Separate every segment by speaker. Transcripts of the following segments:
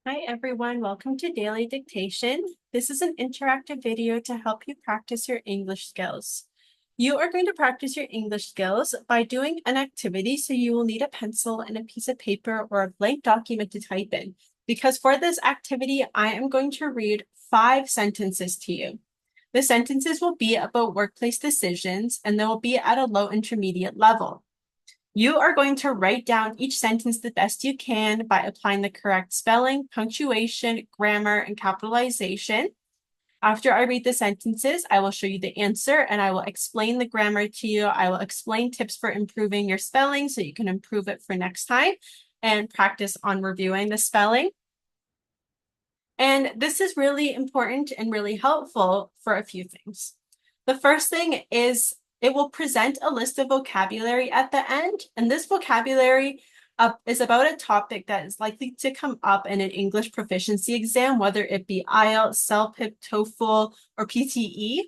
Speaker 1: Hi everyone, welcome to Daily Dictation. This is an interactive video to help you practice your English skills. You are going to practice your English skills by doing an activity, so you will need a pencil and a piece of paper or a blank document to type in. Because for this activity, I am going to read 5 sentences to you. The sentences will be about workplace decisions and they will be at a low intermediate level. You are going to write down each sentence the best you can by applying the correct spelling, punctuation, grammar, and capitalization. After I read the sentences, I will show you the answer and I will explain the grammar to you. I will explain tips for improving your spelling so you can improve it for next time and practice on reviewing the spelling. And this is really important and really helpful for a few things. The first thing is it will present a list of vocabulary at the end, and this vocabulary is about a topic that is likely to come up in an English proficiency exam, whether it be IELTS, CELPIP, TOEFL, or PTE.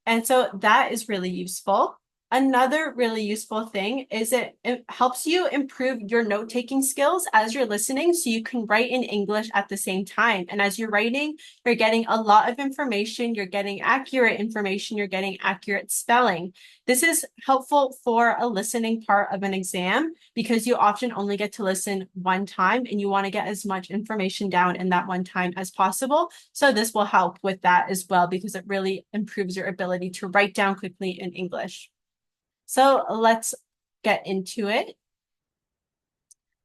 Speaker 1: And so that is really useful. Another really useful thing is it helps you improve your note-taking skills as you're listening, so you can write in English at the same time. And as you're writing, you're getting a lot of information, you're getting accurate information, you're getting accurate spelling. This is helpful for a listening part of an exam because you often only get to listen one time and you want to get as much information down in that one time as possible. So this will help with that as well because it really improves your ability to write down quickly in English. So let's get into it.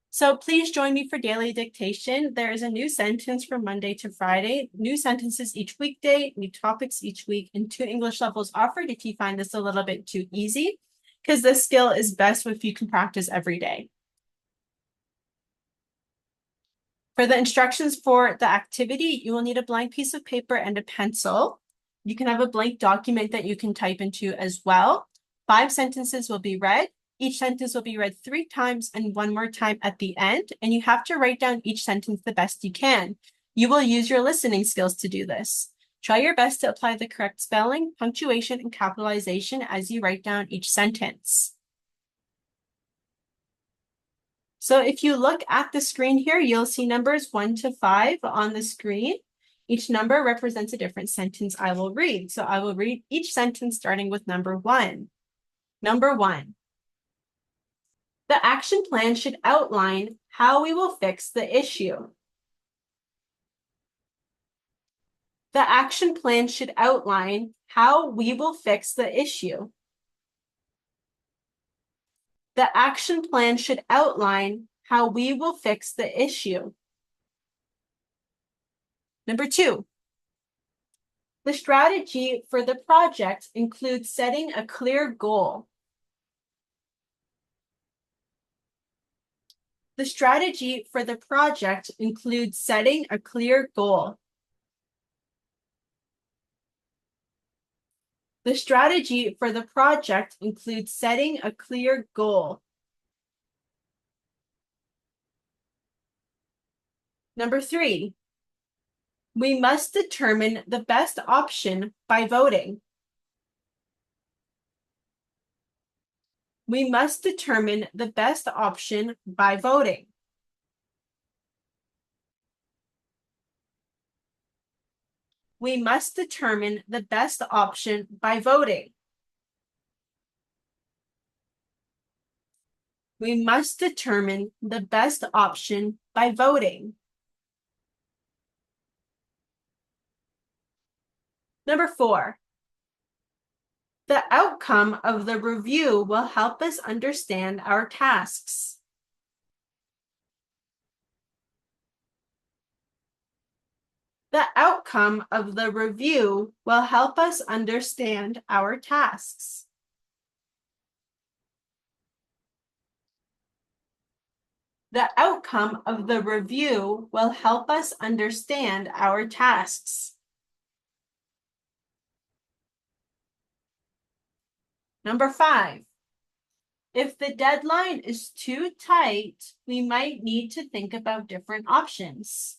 Speaker 1: So please join me for daily dictation. There is a new sentence from Monday to Friday, new sentences each weekday, new topics each week, and 2 English levels offered if you find this a little bit too easy, because this skill is best if you can practice every day. For the instructions for the activity, you will need a blank piece of paper and a pencil. You can have a blank document that you can type into as well. 5 sentences will be read. Each sentence will be read 3 times and 1 more time at the end, and you have to write down each sentence the best you can. You will use your listening skills to do this. Try your best to apply the correct spelling, punctuation, and capitalization as you write down each sentence. So if you look at the screen here, you'll see numbers 1 to 5 on the screen. Each number represents a different sentence I will read. So I will read each sentence starting with number 1. Number 1. The action plan should outline how we will fix the issue. The action plan should outline how we will fix the issue. The action plan should outline how we will fix the issue. Number 2. The strategy for the project includes setting a clear goal. The strategy for the project includes setting a clear goal. The strategy for the project includes setting a clear goal. Number 3, we must determine the best option by voting. We must determine the best option by voting. We must determine the best option by voting. We must determine the best option by voting. Number 4, the outcome of the review will help us understand our tasks. The outcome of the review will help us understand our tasks. The outcome of the review will help us understand our tasks. Number 5, if the deadline is too tight, we might need to think about different options.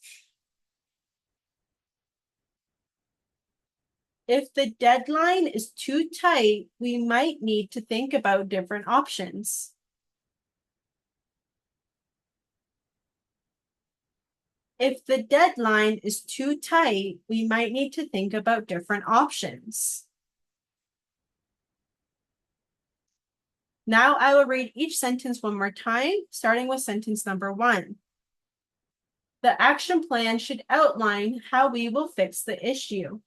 Speaker 1: If the deadline is too tight, we might need to think about different options. If the deadline is too tight, we might need to think about different options. Now I will read each sentence one more time, starting with sentence number 1. The action plan should outline how we will fix the issue.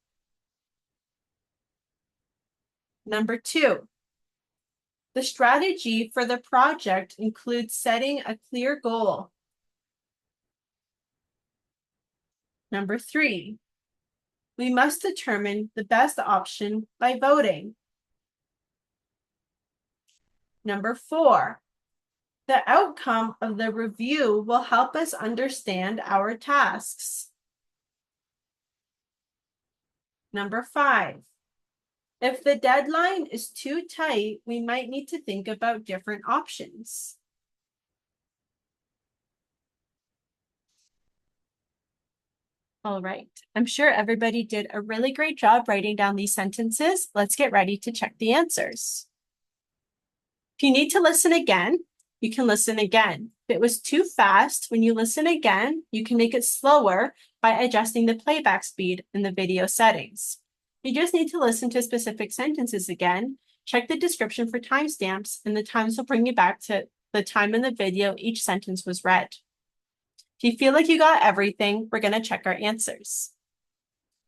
Speaker 1: Number 2. The strategy for the project includes setting a clear goal. Number 3. We must determine the best option by voting. Number 4. The outcome of the review will help us understand our tasks. Number 5. If the deadline is too tight, we might need to think about different options. All right, I'm sure everybody did a really great job writing down these sentences. Let's get ready to check the answers. If you need to listen again, you can listen again. If it was too fast, when you listen again, you can make it slower by adjusting the playback speed in the video settings. You just need to listen to specific sentences again, check the description for timestamps, and the times will bring you back to the time in the video each sentence was read. If you feel like you got everything, we're going to check our answers.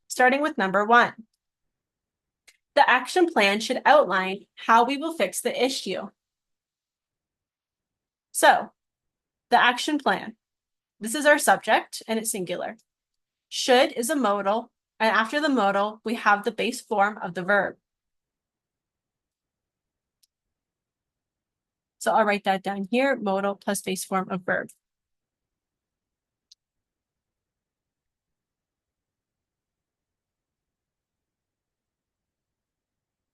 Speaker 1: Starting with number 1. The action plan should outline how we will fix the issue. So, the action plan. This is our subject, and it's singular. Should is a modal, and after the modal, we have the base form of the verb. So I'll write that down here, modal plus base form of verb.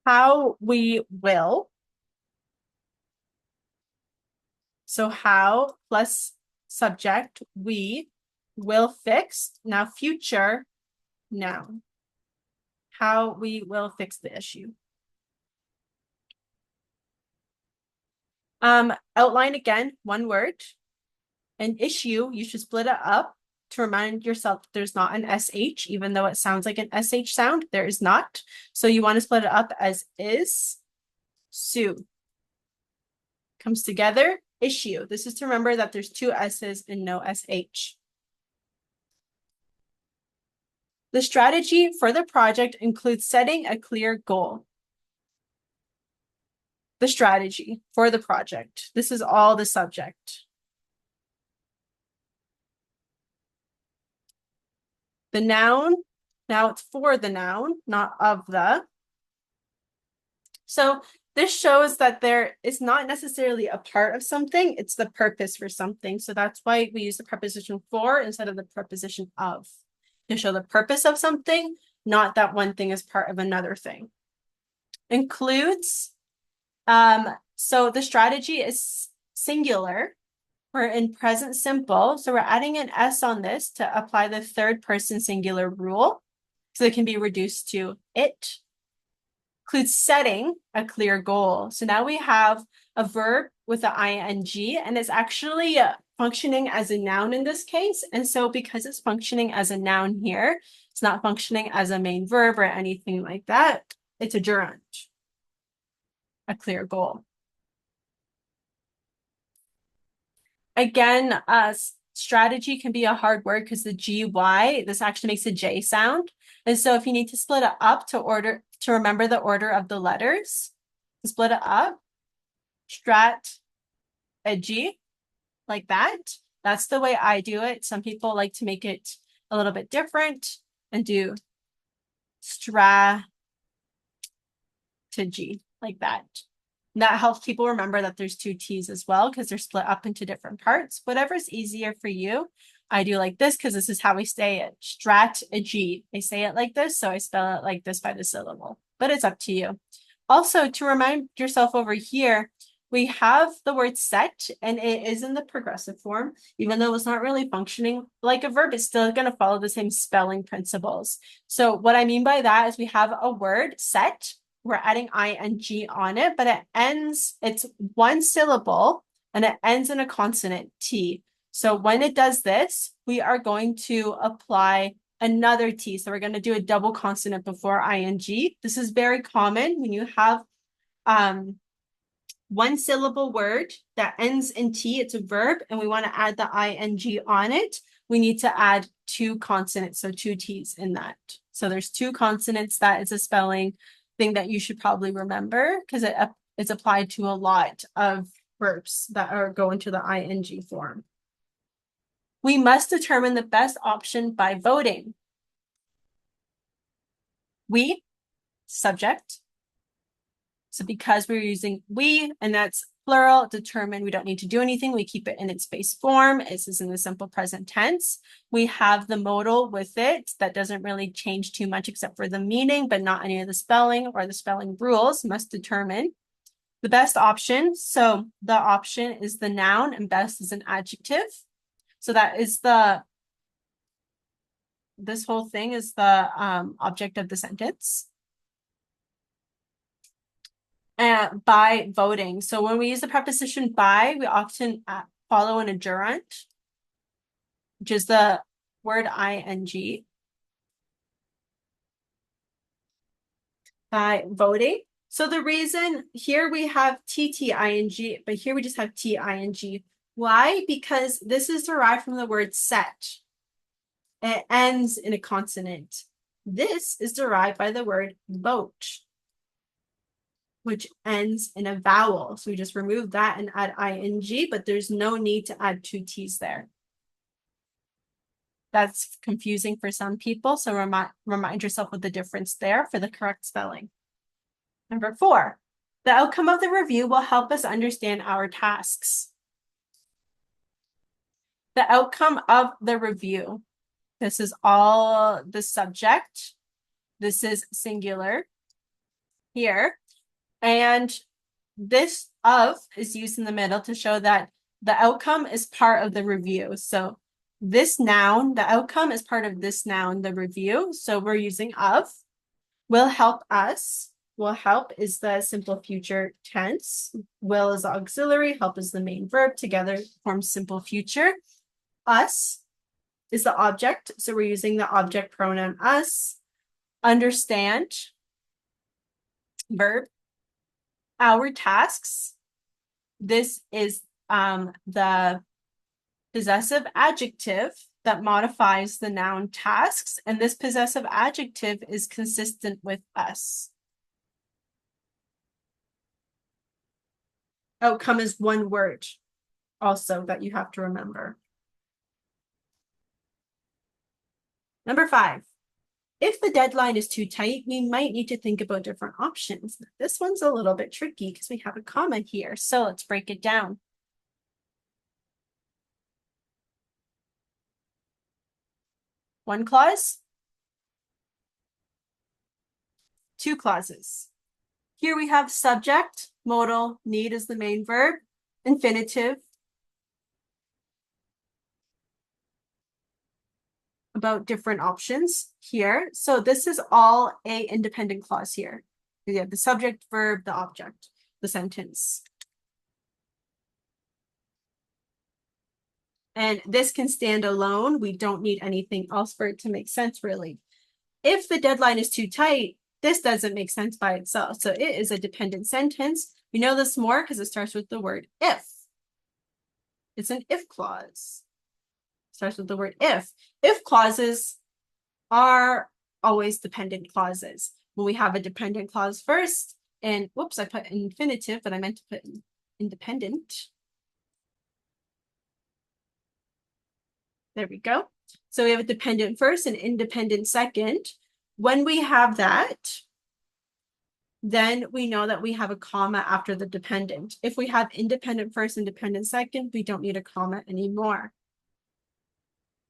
Speaker 1: How we will. So how plus subject, we will fix. Now future noun. How we will fix the issue. Outline again, one word. An issue, you should split it up to remind yourself there's not an SH, even though it sounds like an SH sound, there is not. So you want to split it up as is, sue. Comes together, issue. This is to remember that there's 2 S's and no SH. The strategy for the project includes setting a clear goal. The strategy for the project. This is all the subject. The noun, now it's for the noun, not of the. So this shows that there is not necessarily a part of something, it's the purpose for something. So that's why we use the preposition for instead of the preposition of. To show the purpose of something, not that one thing is part of another thing. Includes, so the strategy is singular. We're in present simple, so we're adding an S on this to apply the third person singular rule. So it can be reduced to it. Includes setting a clear goal. So now we have a verb with the ing, and it's actually functioning as a noun in this case. And so because it's functioning as a noun here, it's not functioning as a main verb or anything like that. It's a gerund. A clear goal. Again, strategy can be a hard word because the GY, this actually makes a J sound. And so if you need to split it up to remember the order of the letters, to split it up, strategy, like that. That's the way I do it. Some people like to make it a little bit different and do strategy, like that. And that helps people remember that there's 2 T's as well because they're split up into different parts. Whatever's easier for you. I do like this because this is how we say it. Strategy. I say it like this, so I spell it like this by the syllable. But it's up to you. Also, to remind yourself over here, we have the word set, and it is in the progressive form. Even though it's not really functioning like a verb, it's still going to follow the same spelling principles. So what I mean by that is we have a word, set. We're adding ing on it, but it's one syllable, and it ends in a consonant, T. So when it does this, we are going to apply another T. So we're going to do a double consonant before ing. This is very common when you have one syllable word that ends in T, it's a verb, and we want to add the ing on it. We need to add two consonants, so two T's in that. So there's two consonants. That is a spelling thing that you should probably remember because it's applied to a lot of verbs that go into the ing form. We must determine the best option by voting. We, subject. So because we're using we, and that's plural, determine, we don't need to do anything. We keep it in its base form. This is in the simple present tense. We have the modal with it. That doesn't really change too much except for the meaning, but not any of the spelling or the spelling rules. Must determine. The best option. So the option is the noun and best is an adjective. So that is this whole thing is the object of the sentence. By voting. So when we use the preposition by, we often follow an adjurant, which is the word ing. By voting. So the reason here we have TTING, but here we just have TING. Why? Because this is derived from the word set. It ends in a consonant. This is derived by the word vote, which ends in a vowel. So we just remove that and add ing, but there's no need to add two T's there. That's confusing for some people, so remind yourself of the difference there for the correct spelling. Number 4, the outcome of the review will help us understand our tasks. The outcome of the review. This is all the subject. This is singular here. And this of is used in the middle to show that the outcome is part of the review. So this noun, the outcome is part of this noun, the review. So we're using of. Will help us. Will help is the simple future tense. Will is the auxiliary. Help is the main verb. Together forms simple future. Us is the object. So we're using the object pronoun us. Understand. Verb. Our tasks. This is the possessive adjective that modifies the noun tasks, and this possessive adjective is consistent with us. Outcome is one word also that you have to remember. Number 5. If the deadline is too tight, we might need to think about different options. This one's a little bit tricky because we have a comma here. So let's break it down. One clause, two clauses. Here we have subject, modal, need is the main verb, infinitive, about different options here. So this is all a independent clause here. You have the subject, verb, the object, the sentence. And this can stand alone. We don't need anything else for it to make sense, really. If the deadline is too tight, this doesn't make sense by itself. So it is a dependent sentence. We know this more because it starts with the word if. It's an if clause. Starts with the word if. If clauses are always dependent clauses. When we have a dependent clause first, and whoops, I put infinitive, but I meant to put independent. There we go. So we have a dependent first and independent second. When we have that, then we know that we have a comma after the dependent. If we have independent first and dependent second, we don't need a comma anymore.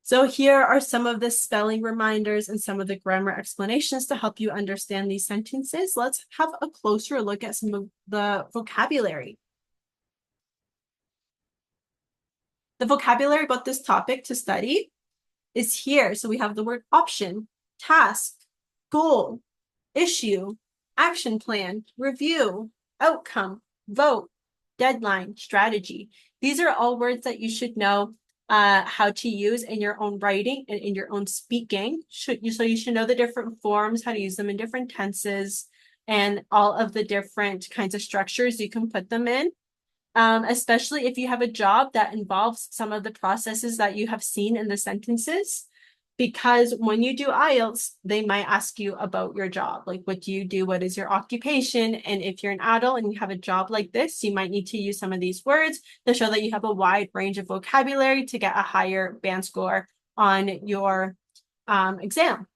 Speaker 1: So here are some of the spelling reminders and some of the grammar explanations to help you understand these sentences. Let's have a closer look at some of the vocabulary. The vocabulary about this topic to study is here. So we have the word option, task, goal, issue, action plan, review, outcome, vote, deadline, strategy. These are all words that you should know how to use in your own writing and in your own speaking. So you should know the different forms, how to use them in different tenses, and all of the different kinds of structures you can put them in. Especially if you have a job that involves some of the processes that you have seen in the sentences. Because when you do IELTS, they might ask you about your job. Like, what do you do? What is your occupation? And if you're an adult and you have a job like this, you might need to use some of these words to show that you have a wide range of vocabulary to get a higher band score on your exam.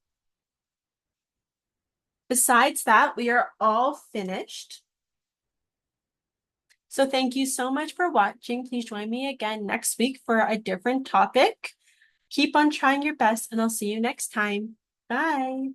Speaker 1: Besides that, we are all finished. So thank you so much for watching. Please join me again next week for a different topic. Keep on trying your best, and I'll see you next time. Bye.